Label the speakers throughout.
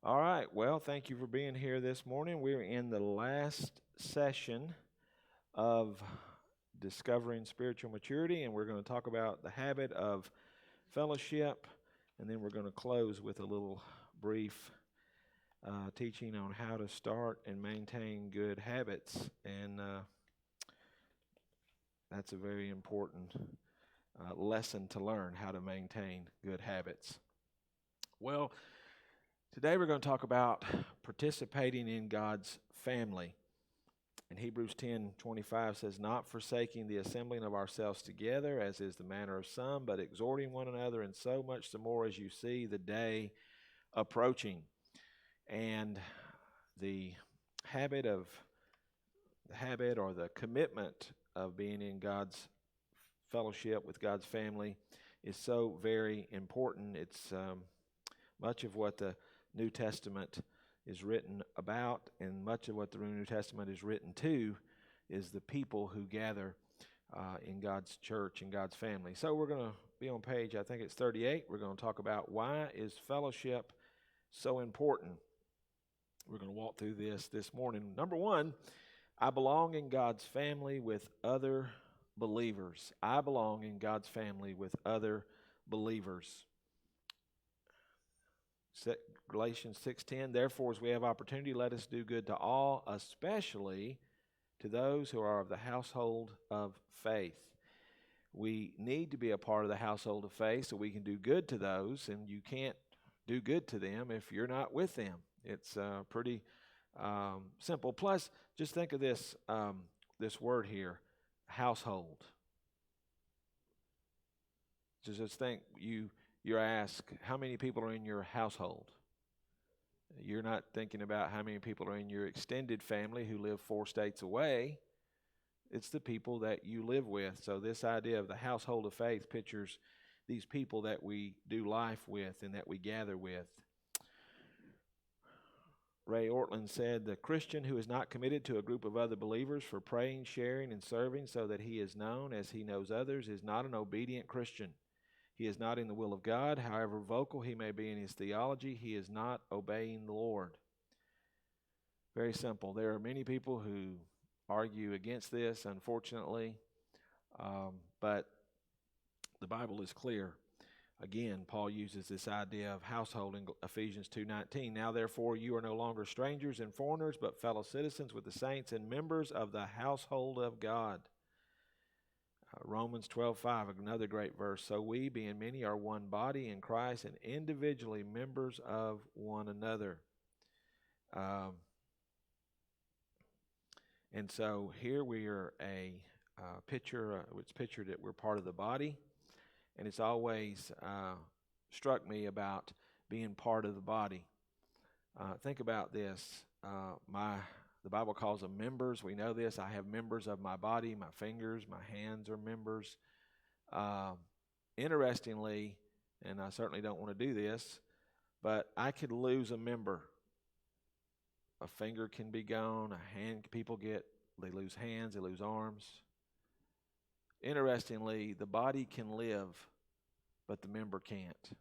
Speaker 1: All right. Well, thank you for being here this morning. We're in the last session of discovering spiritual maturity, and we're going to talk about the habit of fellowship, and then we're going to close with a little brief teaching on how to start and maintain good habits. And that's a very important lesson to learn how to maintain good habits. Well, today we're going to talk about participating in God's family. And Hebrews 10:25 says, "Not forsaking the assembling of ourselves together, as is the manner of some, but exhorting one another, and so much the more as you see the day approaching." And the habit or the commitment of being in God's fellowship with God's family is so very important. It's much of what the New Testament is written about, and much of what the New Testament is written to is the people who gather in God's church and God's family. So we're going to be on page, I think it's 38. We're going to talk about why is fellowship so important. We're going to walk through this morning. Number one, I belong in God's family with other believers. I belong in God's family with other believers. Galatians 6:10, "Therefore, as we have opportunity, let us do good to all, especially to those who are of the household of faith." We need to be a part of the household of faith so we can do good to those, and you can't do good to them if you're not with them. It's pretty simple. Plus, just think of this word here, household. Just think, you're asked, how many people are in your household? You're not thinking about how many people are in your extended family who live 4 states away. It's the people that you live with. So this idea of the household of faith pictures these people that we do life with and that we gather with. Ray Ortland said, "The Christian who is not committed to a group of other believers for praying, sharing, and serving so that he is known as he knows others is not an obedient Christian. He is not in the will of God. However vocal he may be in his theology, he is not obeying the Lord." Very simple. There are many people who argue against this, unfortunately, but the Bible is clear. Again, Paul uses this idea of household in Ephesians 2:19. "Now, therefore, you are no longer strangers and foreigners, but fellow citizens with the saints and members of the household of God." Romans 12:5, another great verse. "So we, being many, are one body in Christ and individually members of one another." And so here we are a picture, it's pictured that we're part of the body. And it's always struck me about being part of the body. Think about this. The Bible calls them members. We know this. I have members of my body. My fingers, my hands are members. Interestingly, and I certainly don't want to do this, but I could lose a member. A finger can be gone. A hand, they lose hands, they lose arms. Interestingly, the body can live, but the member can't.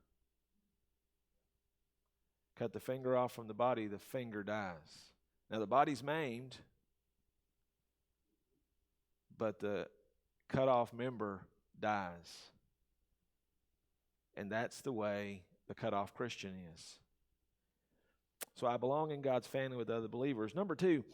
Speaker 1: Cut the finger off from the body, the finger dies. Now the body's maimed, but the cut off member dies. And that's the way the cut off Christian is. So I belong in God's family with other believers. Number two,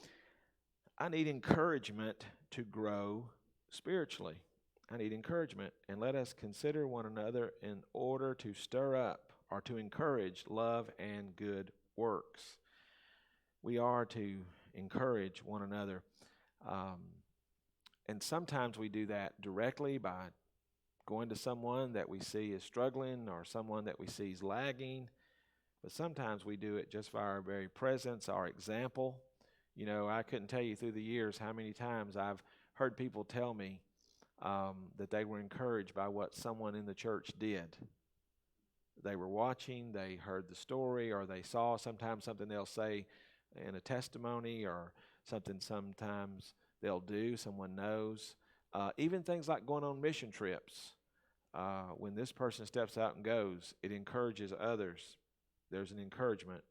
Speaker 1: I need encouragement to grow spiritually. I need encouragement, and let us consider one another in order to stir up or to encourage love and good works. We are to encourage one another. And sometimes we do that directly by going to someone that we see is struggling or someone that we see is lagging. But sometimes we do it just by our very presence, our example. You know, I couldn't tell you through the years how many times I've heard people tell me that they were encouraged by what someone in the church did. They were watching, they heard the story, or they saw sometimes something they'll say in a testimony, or something sometimes they'll do, someone knows. Even things like going on mission trips. When this person steps out and goes, it encourages others. There's an encouragement.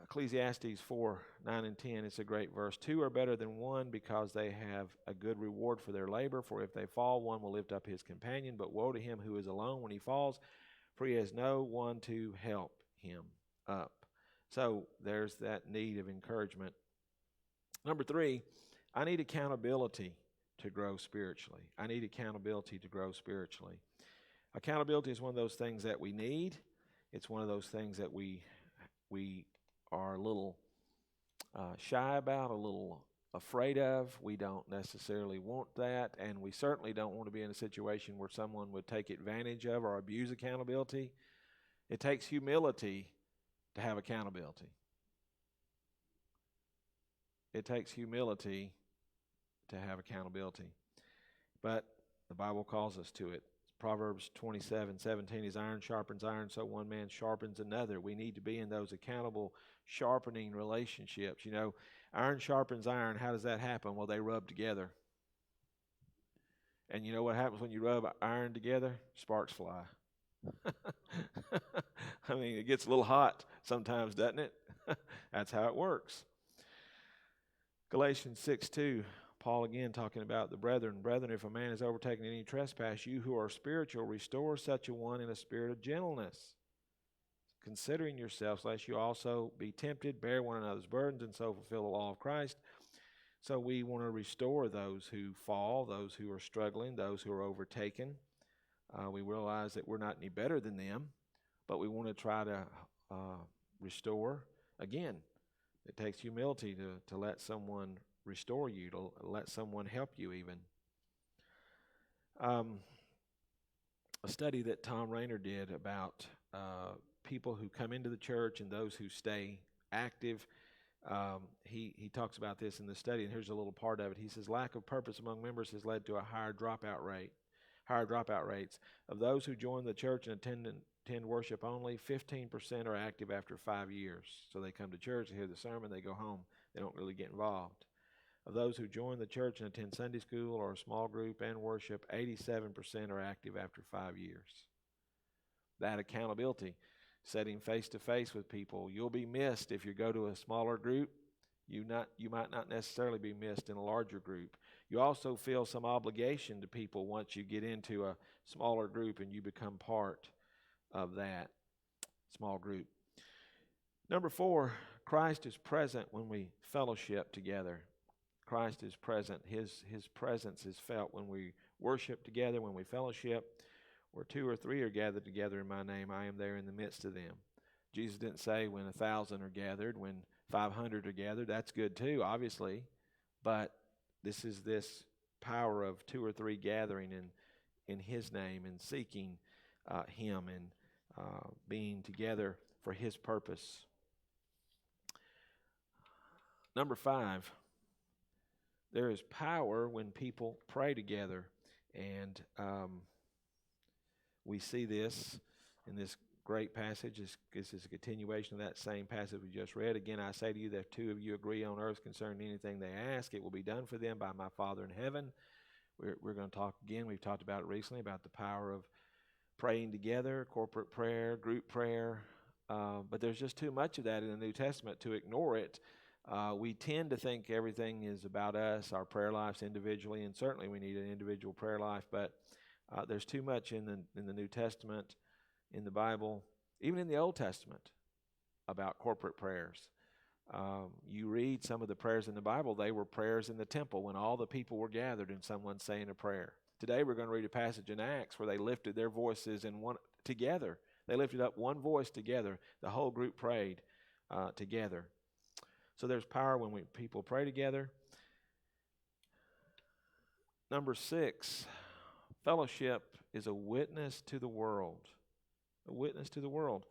Speaker 1: Ecclesiastes 4:9 and 10, it's a great verse. Two are better than one because they have a good reward for their labor. For if they fall, one will lift up his companion. But woe to him who is alone when he falls, for he has no one to help him up. So there's that need of encouragement. Number 3, I need accountability to grow spiritually. I need accountability to grow spiritually. Accountability is one of those things that we need. It's one of those things that we are a little shy about, a little afraid of. We don't necessarily want that, and we certainly don't want to be in a situation where someone would take advantage of or abuse accountability. It takes humility to have accountability. It takes humility to have accountability. But the Bible calls us to it. Proverbs 27:17, as iron sharpens iron, so one man sharpens another. We need to be in those accountable, sharpening relationships. You know, iron sharpens iron. How does that happen? Well, they rub together. And you know what happens when you rub iron together? Sparks fly. I mean, it gets a little hot sometimes, doesn't it? That's how it works. Galatians 6:2, Paul again talking about the brethren. Brethren, if a man is overtaken in any trespass, you who are spiritual, restore such a one in a spirit of gentleness, considering yourselves, lest you also be tempted, bear one another's burdens, and so fulfill the law of Christ. So we want to restore those who fall, those who are struggling, those who are overtaken. We realize that we're not any better than them, but we want to try to restore. Again, it takes humility to let someone restore you, to let someone help you even. A study that Tom Rainer did about people who come into the church and those who stay active, he talks about this in the study, and here's a little part of it. He says, lack of purpose among members has led to a higher dropout rates. Of those who join the church and attend worship only, 15% are active after 5 years. So they come to church, they hear the sermon, they go home. They don't really get involved. Of those who join the church and attend Sunday school or a small group and worship, 87% are active after 5 years. That accountability, sitting face to face with people. You'll be missed if you go to a smaller group. You might not necessarily be missed in a larger group. You also feel some obligation to people once you get into a smaller group and you become part of that small group. Number 4, Christ is present when we fellowship together. Christ is present. His presence is felt when we worship together, when we fellowship. Where 2 or 3 are gathered together in my name, I am there in the midst of them. Jesus didn't say when 1,000 are gathered, when 500 are gathered. That's good too, obviously. But this is this power of 2 or 3 gathering in His name and seeking Him and being together for His purpose. Number 5, there is power when people pray together. And we see this in this great passage. This is a continuation of that same passage we just read. Again, I say to you that if 2 of you agree on earth concerning anything they ask, it will be done for them by my Father in heaven. We're going to talk again. We've talked about it recently, about the power of praying together, corporate prayer, group prayer. But there's just too much of that in the New Testament to ignore it. We tend to think everything is about us, our prayer lives individually, and certainly we need an individual prayer life, but there's too much in the New Testament, in the Bible, even in the Old Testament, about corporate prayers. You read some of the prayers in the Bible, they were prayers in the temple when all the people were gathered and someone saying a prayer. Today we're going to read a passage in Acts where they lifted their voices in one together. They lifted up one voice together. The whole group prayed together. So there's power when people pray together. Number 6, fellowship is a witness to the world. A witness to the world.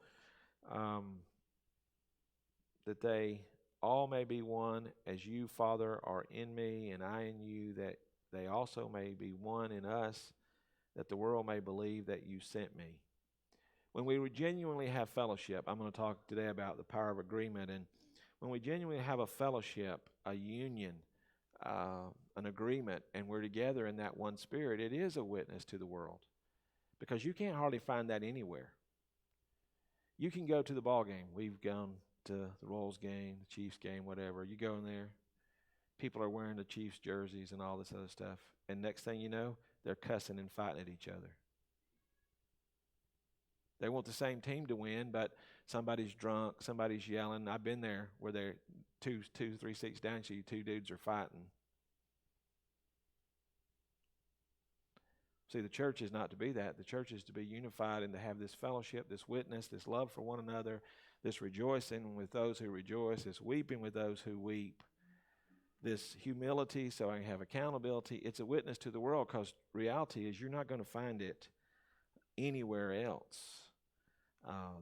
Speaker 1: That they all may be one, as you, Father, are in me, and I in you, that they also may be one in us, that the world may believe that you sent me. When we genuinely have fellowship, I'm going to talk today about the power of agreement, and when we genuinely have a fellowship, a union, an agreement, and we're together in that one spirit, it is a witness to the world. Because you can't hardly find that anywhere. You can go to the ball game. We've gone to the Royals game, the Chiefs game, whatever. You go in there, people are wearing the Chiefs jerseys and all this other stuff. And next thing you know, they're cussing and fighting at each other. They want the same team to win, but somebody's drunk, somebody's yelling. I've been there where they're two, 3 seats down, so you two dudes are fighting. See, the church is not to be that. The church is to be unified and to have this fellowship, this witness, this love for one another, this rejoicing with those who rejoice, this weeping with those who weep, this humility so I can have accountability. It's a witness to the world, because reality is you're not going to find it anywhere else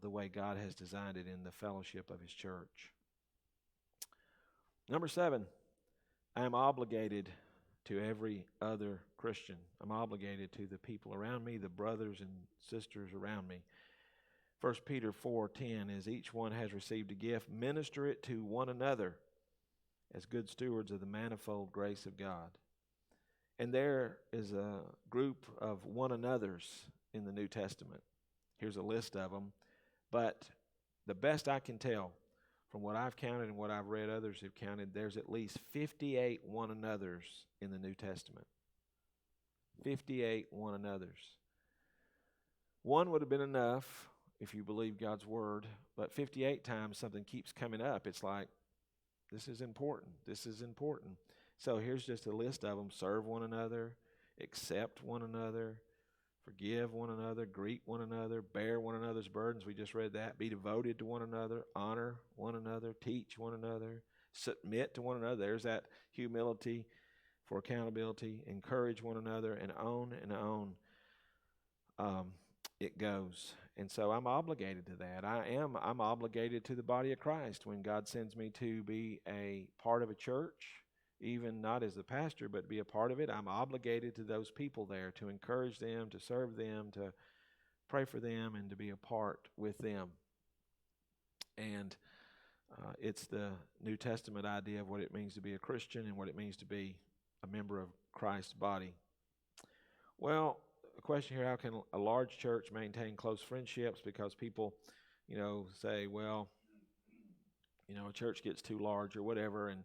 Speaker 1: the way God has designed it in the fellowship of His church. Number 7, I am obligated to every other Christian. I'm obligated to the people around me, the brothers and sisters around me. 1 Peter 4:10 is, each one has received a gift, minister it to one another as good stewards of the manifold grace of God. And there is a group of one another's in the New Testament. Here's a list of them. But the best I can tell from what I've counted and what I've read others have counted, there's at least 58 one another's in the New Testament. 58 one another's. One would have been enough if you believe God's word, but 58 times something keeps coming up. It's like, this is important. This is important. So here's just a list of them. Serve one another, accept one another, forgive one another, greet one another, bear one another's burdens. We just read that. Be devoted to one another, honor one another, teach one another, submit to one another. There's that humility for accountability. Encourage one another, and on it goes. And so I'm obligated to that. I'm obligated to the body of Christ when God sends me to be a part of a church, even not as the pastor, but be a part of it. I'm obligated to those people there to encourage them, to serve them, to pray for them, and to be a part with them. And it's the New Testament idea of what it means to be a Christian and what it means to be a member of Christ's body. Well, a question here, how can a large church maintain close friendships? Because people, say, well, a church gets too large or whatever, and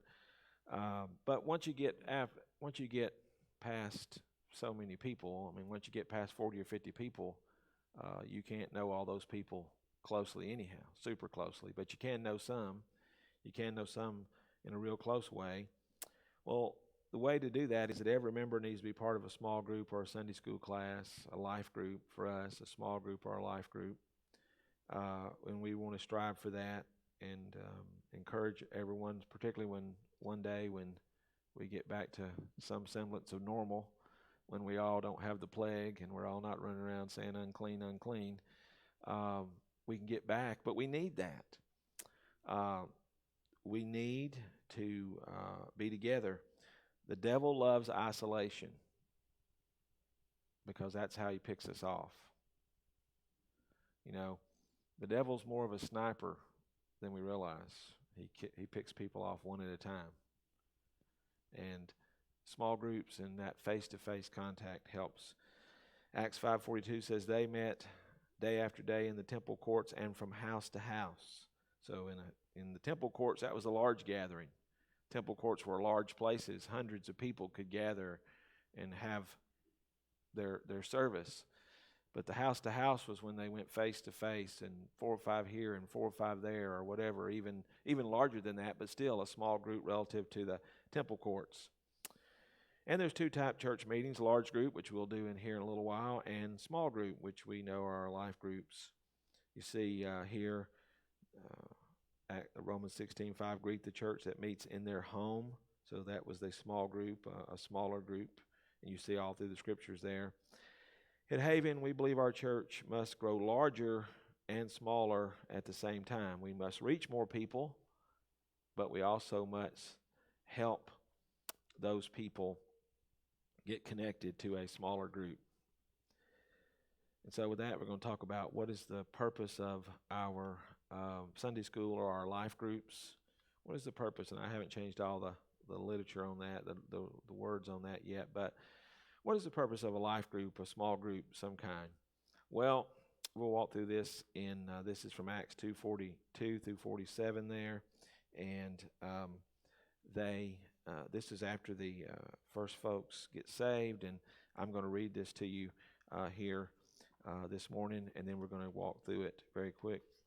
Speaker 1: but once you get past so many people, once you get past 40 or 50 people, you can't know all those people closely anyhow, super closely, but you can know some. You can know some in a real close way. Well, the way to do that is that every member needs to be part of a small group or a Sunday school class, a life group for us, a small group or a life group. And we want to strive for that and encourage everyone, particularly when one day when we get back to some semblance of normal, when we all don't have the plague and we're all not running around saying unclean, unclean, we can get back. But we need that. We need to be together. The devil loves isolation because that's how he picks us off. The devil's more of a sniper than we realize. He picks people off one at a time. And small groups and that face-to-face contact helps. Acts 5:42 says they met day after day in the temple courts and from house to house. So in the temple courts, that was a large gathering. Temple courts were large places. Hundreds of people could gather and have their service. But the house to house was when they went face to face, and 4 or 5 here and 4 or 5 there, or whatever, even larger than that, but still a small group relative to the temple courts. And there's 2 type church meetings: large group, which we'll do in here in a little while, and small group, which we know are our life groups. You see here, at Romans 16:5, greet the church that meets in their home. So that was the small group, a smaller group. And you see all through the scriptures there. At Haven, we believe our church must grow larger and smaller at the same time. We must reach more people, but we also must help those people get connected to a smaller group. And so with that, we're going to talk about what is the purpose of our Sunday school or our life groups. What is the purpose? And I haven't changed all the literature on that, the words on that yet, but what is the purpose of a life group, a small group, some kind? Well, we'll walk through this in, this is from Acts 2:42 through 47 there. And this is after the first folks get saved. And I'm going to read this to you here this morning, and then we're going to walk through it very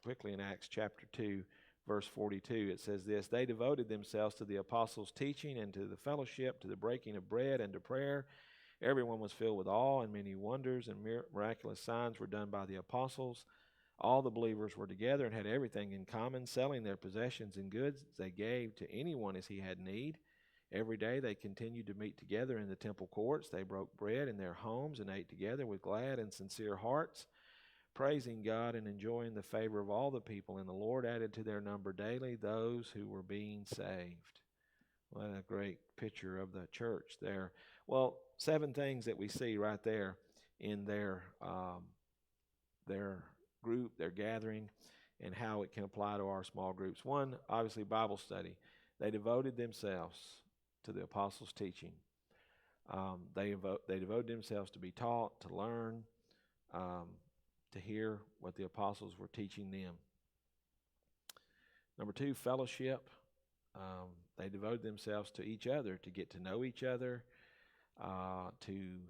Speaker 1: quickly in Acts chapter 2, verse 42. It says this: They devoted themselves to the apostles' teaching and to the fellowship, to the breaking of bread and to prayer. Everyone was filled with awe, and many wonders and miraculous signs were done by the apostles. All the believers were together and had everything in common, selling their possessions and goods they gave to anyone as he had need. Every day they continued to meet together in the temple courts. They broke bread in their homes and ate together with glad and sincere hearts, praising God and enjoying the favor of all the people. And the Lord added to their number daily those who were being saved. What a great picture of the church there. Well, 7 things that we see right there in their group, their gathering, and how it can apply to our small groups. 1, obviously, Bible study. They devoted themselves to the apostles' teaching. They devoted themselves to be taught, to learn, to hear what the apostles were teaching them. Number 2, fellowship. They devoted themselves to each other, to get to know each other, to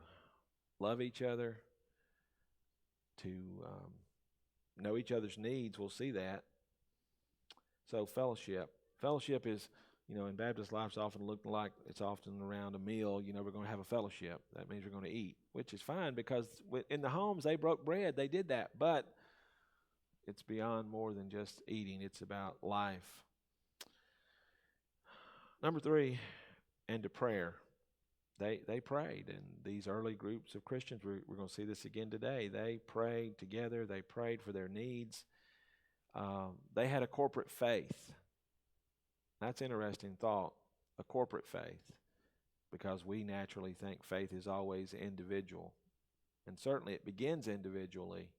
Speaker 1: love each other, to know each other's needs. We'll see that. So fellowship. Fellowship is, in Baptist life, it's often looked like it's often around a meal. We're going to have a fellowship. That means we're going to eat, which is fine because in the homes they broke bread. They did that. But it's beyond more than just eating. It's about life. Number 3, and to prayer. They prayed, and these early groups of Christians, we're going to see this again today. They prayed together. They prayed for their needs. They had a corporate faith. That's an interesting thought, a corporate faith, because we naturally think faith is always individual. And certainly it begins individually,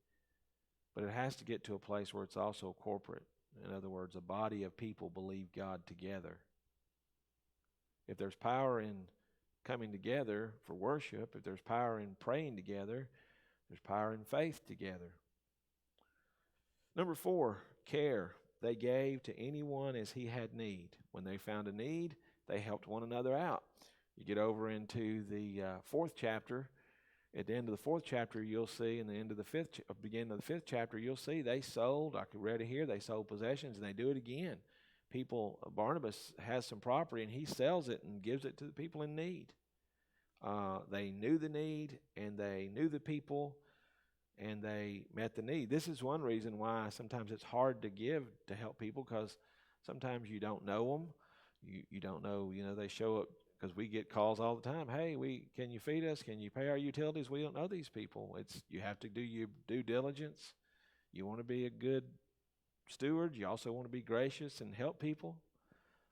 Speaker 1: but it has to get to a place where it's also corporate. In other words, a body of people believe God together. If there's power in coming together for worship, if there's power in praying together, there's power in faith together. Number 4, care. They gave to anyone as he had need. When they found a need, they helped one another out. You get over into the 4th chapter. At the end of the 4th chapter, you'll see, in the end of the beginning of the 5th chapter, you'll see they sold. I could read it here. They sold possessions, and they do it again. Barnabas has some property, and he sells it and gives it to the people in need. They knew the need, and they knew the people, and they met the need. This is one reason why sometimes it's hard to give to help people, because sometimes you don't know them. You don't know, they show up, because we get calls all the time. Hey, can you feed us? Can you pay our utilities? We don't know these people. You have to do your due diligence. You want to be a good steward. You also want to be gracious and help people.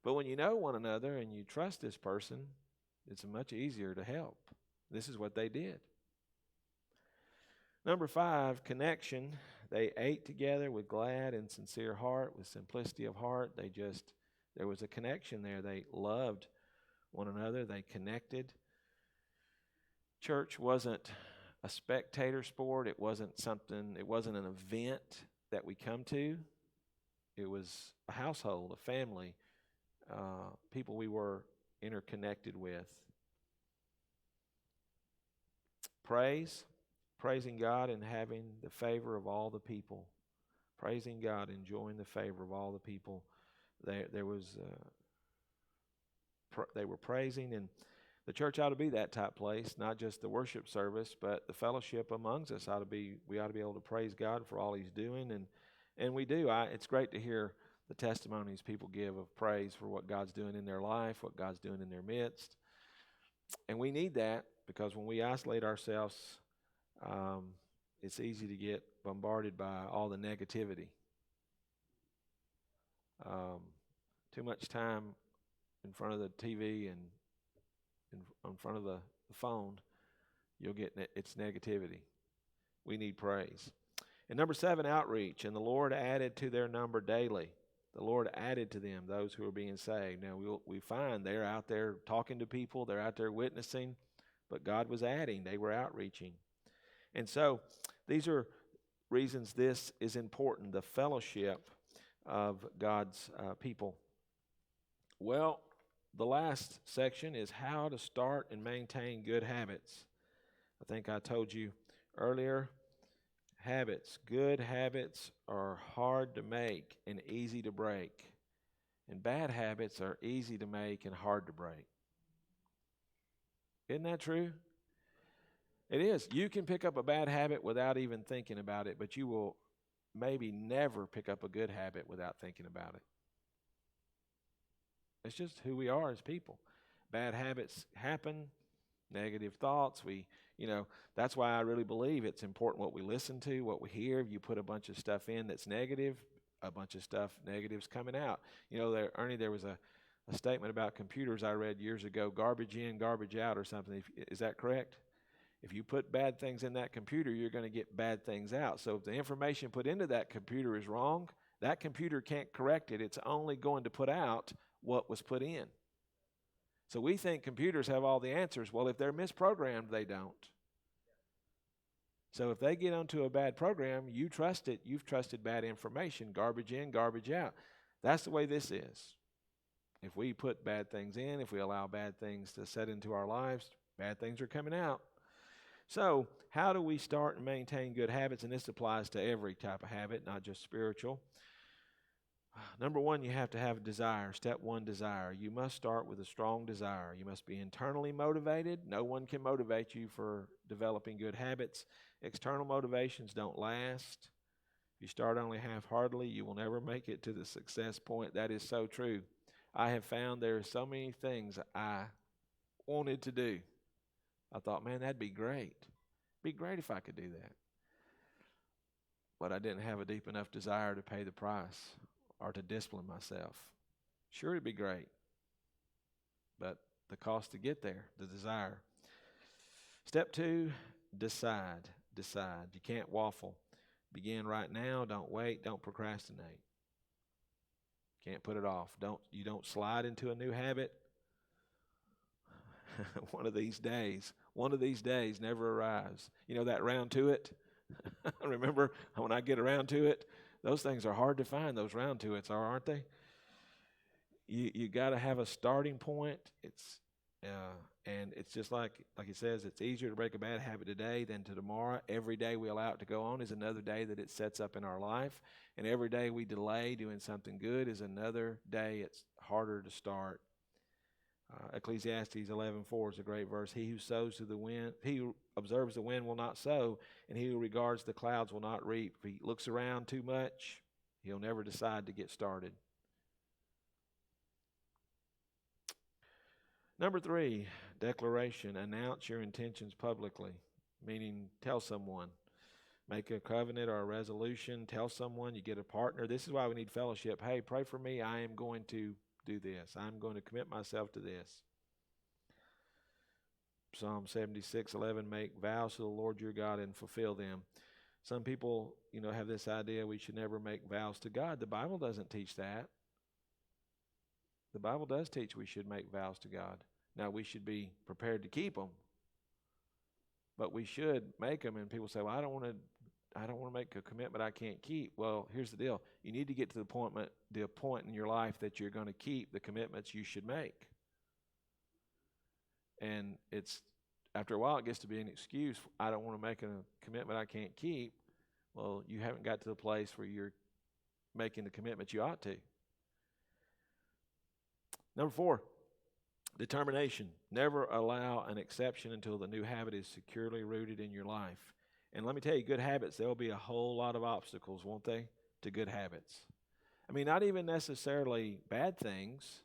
Speaker 1: But when you know one another and you trust this person, it's much easier to help. This is what they did. Number 5, connection. They ate together with glad and sincere heart, with simplicity of heart. There was a connection there. They loved one another. They connected. Church wasn't a spectator sport. It wasn't an event that we come to. It was a household, a family, people we were interconnected with. Praising God and having the favor of all the people. Praising God, enjoying the favor of all the people. They were praising, and the church ought to be that type place, not just the worship service, but the fellowship amongst us we ought to be able to praise God for all He's doing, and we do. It's great to hear the testimonies people give of praise for what God's doing in their life, what God's doing in their midst. And we need that, because when we isolate ourselves, it's easy to get bombarded by all the negativity. Too much time in front of the TV and in front of the phone, you'll get it's negativity. We need praise. And number 7, outreach. And the Lord added to their number daily. The Lord added to them those who are being saved. Now we find they're out there talking to people. They're out there witnessing. But God was adding. They were outreaching. And so these are reasons this is important, the fellowship of God's people. Well, the last section is how to start and maintain good habits. I think I told you earlier, good habits are hard to make and easy to break. And bad habits are easy to make and hard to break. Isn't that true? It is. You can pick up a bad habit without even thinking about it, but you will maybe never pick up a good habit without thinking about it. It's just who we are as people. Bad habits happen, negative thoughts. That's why I really believe it's important what we listen to, what we hear. If you put a bunch of stuff in that's negative, a bunch of stuff negative's coming out. Ernie, there was a statement about computers I read years ago, garbage in, garbage out or something. Is that correct? If you put bad things in that computer, you're going to get bad things out. So if the information put into that computer is wrong, that computer can't correct it. It's only going to put out what was put in. So we think computers have all the answers. Well, if they're misprogrammed, they don't. So if they get onto a bad program, you trust it. You've trusted bad information, garbage in, garbage out. That's the way this is. If we put bad things in, if we allow bad things to set into our lives, bad things are coming out. So how do we start and maintain good habits? And this applies to every type of habit, not just spiritual. Number one, you have to have a desire. Step one, desire. You must start with a strong desire. You must be internally motivated. No one can motivate you for developing good habits. External motivations don't last. If you start only half-heartedly, you will never make it to the success point. That is so true. I have found there are so many things I wanted to do. I thought, man, that'd be great. It'd be great if I could do that. But I didn't have a deep enough desire to pay the price or to discipline myself. Sure, it'd be great. But the cost to get there, the desire. Step two, decide. Decide. You can't waffle. Begin right now. Don't wait. Don't procrastinate. Can't put it off. You don't slide into a new habit. One of these days never arrives. You know that round to it? Remember when I get around to it? Those things are hard to find, those round to it's, aren't they? You got to have a starting point. And it's just like he says, it's easier to break a bad habit today than to tomorrow. Every day we allow it to go on is another day that it sets up in our life. And every day we delay doing something good is another day it's harder to start. Ecclesiastes 11:4 is a great verse. He who observes the wind will not sow, and he who regards the clouds will not reap. If he looks around too much, he'll never decide to get started. Number 3, declaration. Announce your intentions publicly, meaning tell someone. Make a covenant or a resolution. Tell someone. You get a partner. This is why we need fellowship. Hey, pray for me. I am going to do this. I'm going to commit myself to this. Psalm 76:11, make vows to the Lord your God and fulfill them. Some people, have this idea we should never make vows to God. The Bible doesn't teach that. The Bible does teach we should make vows to God. Now, we should be prepared to keep them, but we should make them. And people say, well, I don't want to make a commitment I can't keep. Well, here's the deal. You need to get to the point in your life that you're going to keep the commitments you should make. And after a while, it gets to be an excuse. I don't want to make a commitment I can't keep. Well, you haven't got to the place where you're making the commitment you ought to. Number 4, determination. Never allow an exception until the new habit is securely rooted in your life. And let me tell you, good habits, there'll be a whole lot of obstacles, won't they, to good habits. I mean, not even necessarily bad things.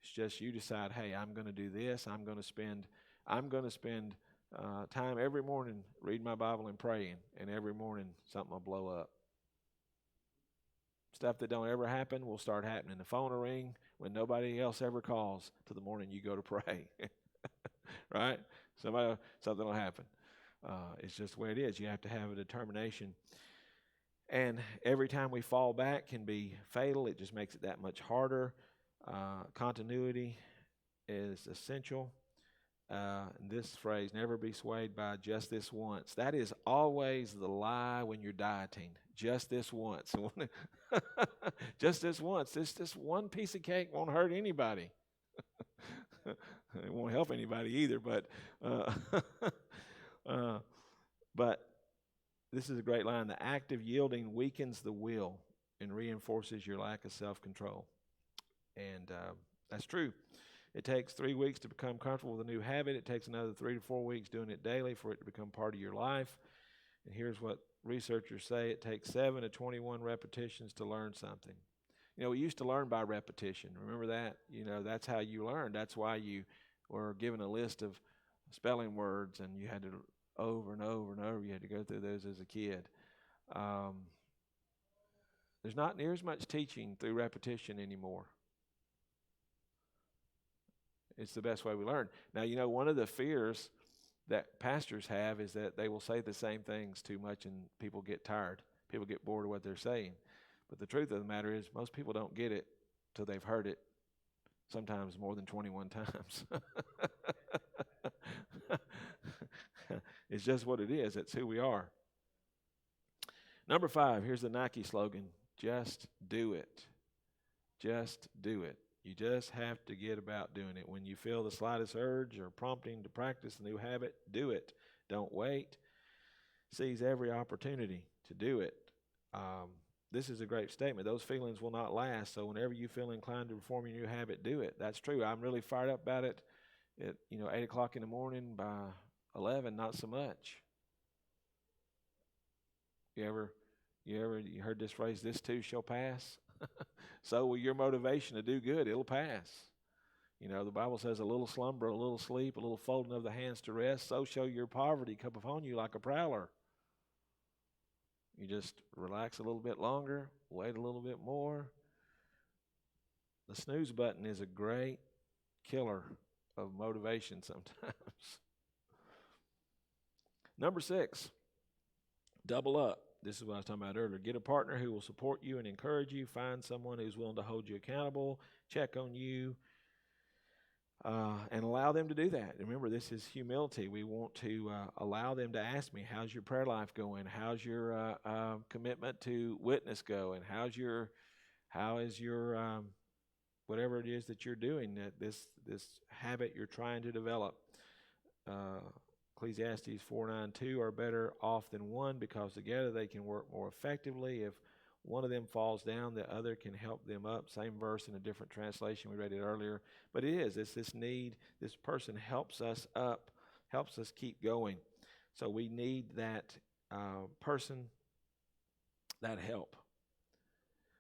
Speaker 1: It's just you decide, hey, I'm going to do this. I'm going to spend time every morning reading my Bible and praying, and every morning something will blow up. Stuff that don't ever happen will start happening. The phone will ring when nobody else ever calls till the morning you go to pray. Right? Something will happen. It's just the way it is. You have to have a determination. And every time we fall back can be fatal. It just makes it that much harder. Continuity is essential. This phrase, never be swayed by just this once. That is always the lie when you're dieting. Just this once. Just this once. This one piece of cake won't hurt anybody. It won't help anybody either, but uh, but this is a great line. The act of yielding weakens the will and reinforces your lack of self-control. And that's true. It takes 3 weeks to become comfortable with a new habit. It takes another 3 to 4 weeks doing it daily for it to become part of your life. And here's what researchers say. It takes 7 to 21 repetitions to learn something. We used to learn by repetition. Remember that? That's how you learned. That's why you were given a list of spelling words, and you had to over and over and over. You had to go through those as a kid. There's not near as much teaching through repetition anymore. It's the best way we learn. Now, one of the fears that pastors have is that they will say the same things too much and people get tired. People get bored of what they're saying. But the truth of the matter is most people don't get it till they've heard it, sometimes more than 21 times. It's just what it is. It's who we are. Number 5, here's the Nike slogan, just do it. Just do it. You just have to get about doing it. When you feel the slightest urge or prompting to practice a new habit, do it. Don't wait. Seize every opportunity to do it. This is a great statement. Those feelings will not last, so whenever you feel inclined to perform your new habit, do it. That's true. I'm really fired up about it at 8 o'clock in the morning. By 11, not so much. You heard this phrase, this too shall pass? So will your motivation to do good. It'll pass. The Bible says a little slumber, a little sleep, a little folding of the hands to rest, so shall your poverty come upon you like a prowler. You just relax a little bit longer, wait a little bit more. The snooze button is a great killer of motivation sometimes. Number 6, double up. This is what I was talking about earlier. Get a partner who will support you and encourage you. Find someone who's willing to hold you accountable, check on you, and allow them to do that. Remember, this is humility. We want to allow them to ask me, how's your prayer life going? How's your commitment to witness going? How is your whatever it is that you're doing, this habit you're trying to develop? Ecclesiastes 4:9-2 are better off than one because together they can work more effectively. If one of them falls down, the other can help them up. Same verse in a different translation. We read it earlier. But it's this need. This person helps us up, helps us keep going. So we need that person, that help.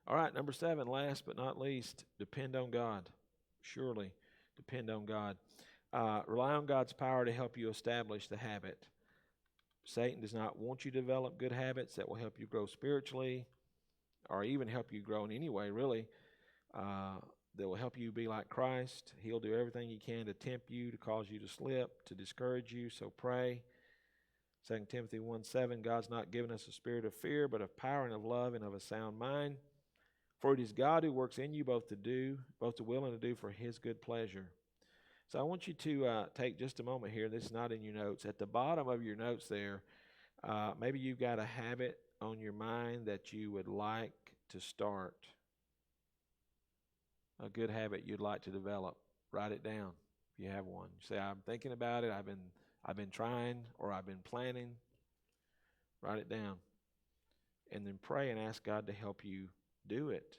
Speaker 1: All right, number 7, last but not least, depend on God. Surely, depend on God. Rely on God's power to help you establish the habit. Satan does not want you to develop good habits that will help you grow spiritually or even help you grow in any way, really, that will help you be like Christ. He'll do everything he can to tempt you, to cause you to slip, to discourage you, so pray. 2 Timothy 1:7, God's not given us a spirit of fear, but of power and of love and of a sound mind. For it is God who works in you both to will and to do for his good pleasure. So I want you to take just a moment here. This is not in your notes. At the bottom of your notes there, maybe you've got a habit on your mind that you would like to start. A good habit you'd like to develop. Write it down if you have one. You say, I'm thinking about it. I've been trying, or I've been planning. Write it down. And then pray and ask God to help you do it.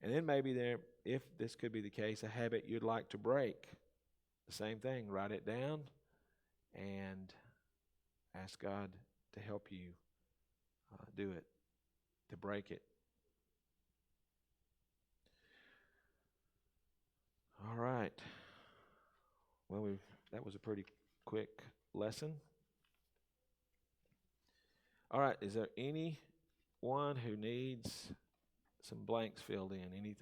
Speaker 1: And then maybe if this could be the case, a habit you'd like to break. The same thing. Write it down and ask God to help you do it, to break it. All right. Well, that was a pretty quick lesson. All right. Is there anyone who needs some blanks filled in? Anything?